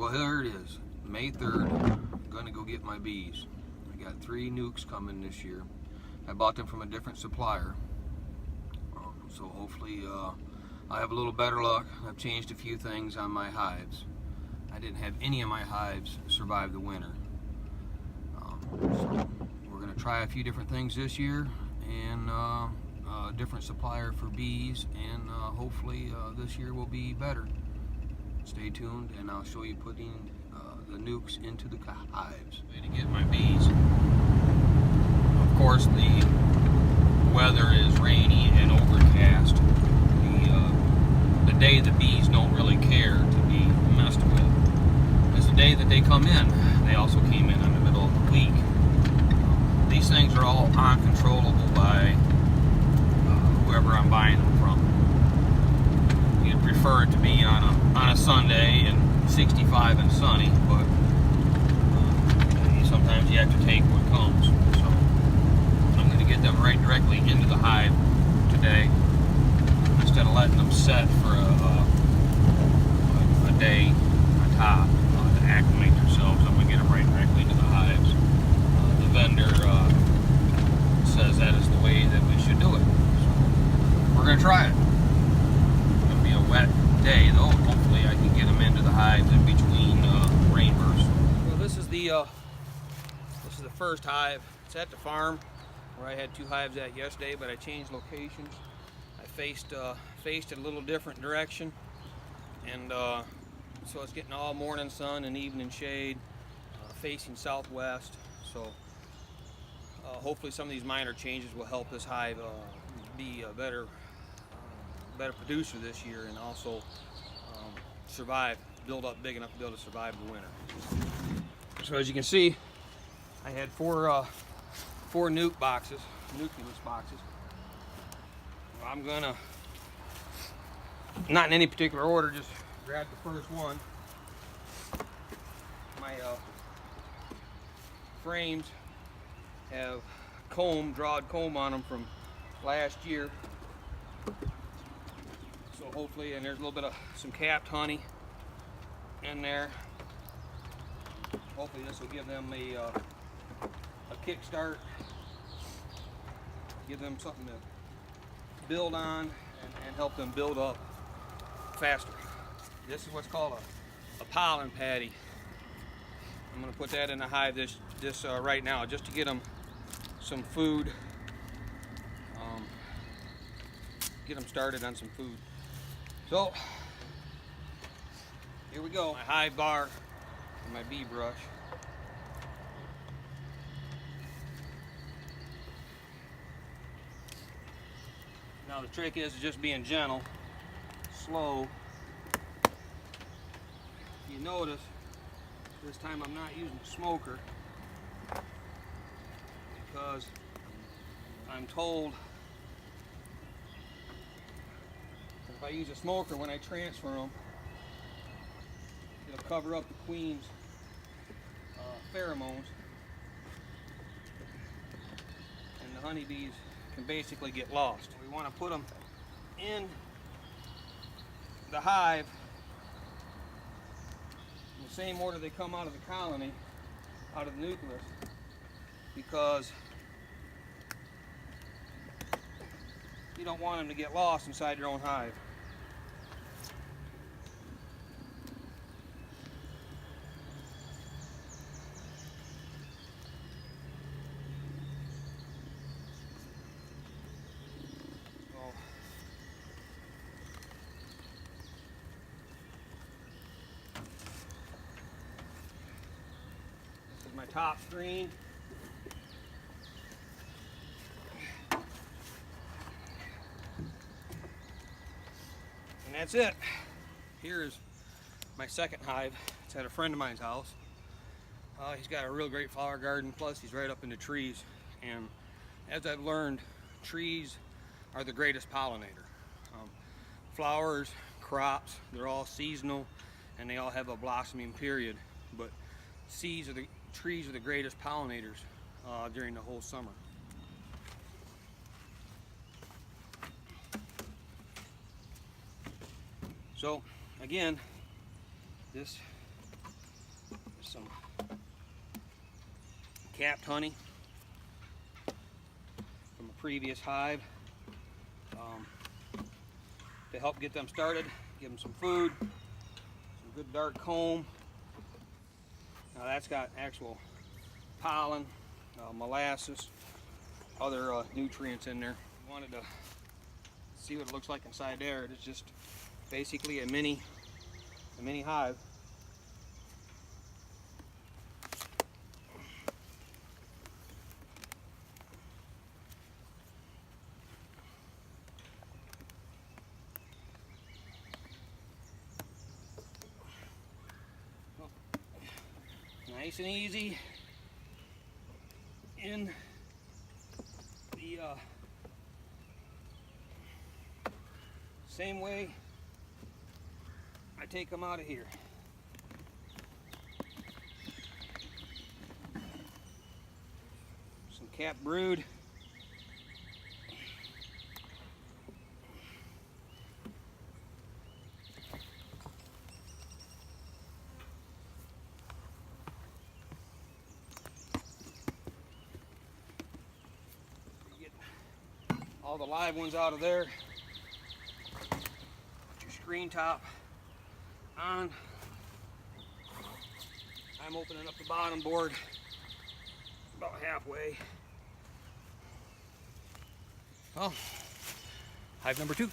Well, here it is, May 3rd. I'm gonna go get my bees. I got 3 nucs coming this year. I bought them from a different supplier, so hopefully I have a little better luck. I've changed a few things on my hives. I didn't have any of my hives survive the winter, so we're gonna try a few different things this year, and a different supplier for bees, and hopefully this year will be better. Stay tuned, and I'll show you putting the nucs into the hives. To get my bees. Of course, the weather is rainy and overcast. The day the bees don't really care to be messed with is the day that they come in. They also came in the middle of the week. These things are all uncontrollable by whoever I'm buying them from. You'd prefer it to be on a Sunday and 65 and sunny, but sometimes you have to take what comes. So I'm going to get them right directly into the hive today, instead of letting them set for a day on top to acclimate themselves. I'm going to get them right directly into the hives. The vendor says that is the way that we should do it. So we're going to try it. It's going to be a wet day though. Hopefully I can get them into the hives in between rain bursts. Well, this is the first hive. It's at the farm where I had 2 hives at yesterday, but I changed locations. I faced it a little different direction, and so it's getting all morning sun and evening shade, facing southwest. So hopefully some of these minor changes will help this hive be a better producer this year, and also survive, build up big enough to be able to survive the winter. So as you can see, I had four nucleus boxes. I'm gonna, not in any particular order, just grab the first one. My frames have drawed comb on them from last year. So hopefully, and there's a little bit of some capped honey in there. Hopefully this will give them a kickstart, give them something to build on, and help them build up faster. This is what's called a pollen patty. I'm going to put that in the hive this right now, just to get them some food, get them started on some food. So here we go. My hive bar and my bee brush. Now the trick is just being gentle, slow. You notice this time I'm not using a smoker, because I'm told that if I use a smoker when I transfer them, it'll cover up the queen's pheromones, and the honeybees can basically get lost. We want to put them in the hive in the same order they come out of the colony, out of the nucleus, because you don't want them to get lost inside your own hive. My top screen. And that's it. Here is my second hive. It's at a friend of mine's house. He's got a real great flower garden, plus he's right up in the trees. And as I've learned, trees are the greatest pollinator. Flowers, crops, they're all seasonal, and they all have a blossoming period. But trees are the greatest pollinators during the whole summer. So again, this some capped honey from a previous hive to help get them started. Give them some food, some good dark comb. Now that's got actual pollen, molasses, other nutrients in there. If you wanted to see what it looks like inside there, it is just basically a mini hive. Nice and easy in the same way I take them out of here. Some capped brood. All the live ones out of there. Put your screen top on. I'm opening up the bottom board about halfway. Well, hive number 2.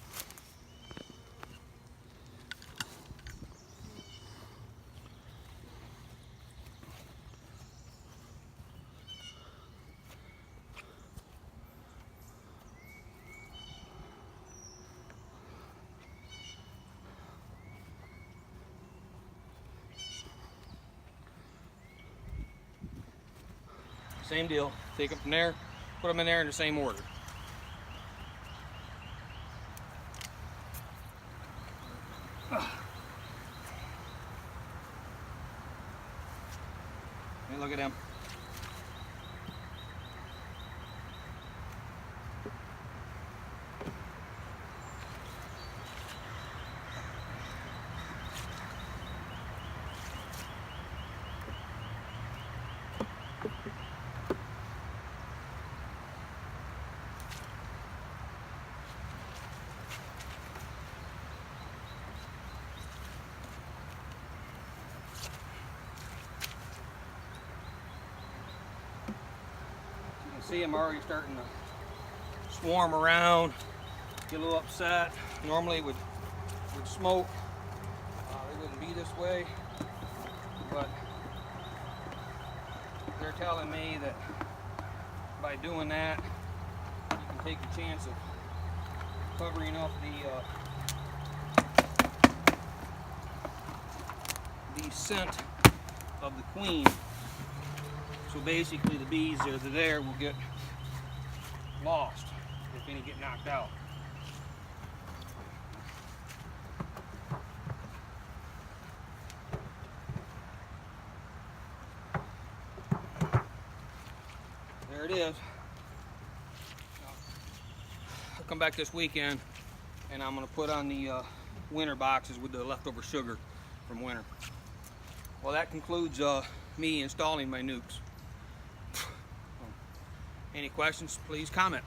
Same deal. Take them from there, put them in there in the same order. Hey, look at them. See them already starting to swarm around, get a little upset. Normally it would smoke. They wouldn't be this way, but they're telling me that by doing that, you can take the chance of covering up the scent of the queen. So basically the bees that are there will get lost if any get knocked out. There it is. I'll come back this weekend and I'm going to put on the winter boxes with the leftover sugar from winter. Well, that concludes me installing my nucs. Any questions, please comment.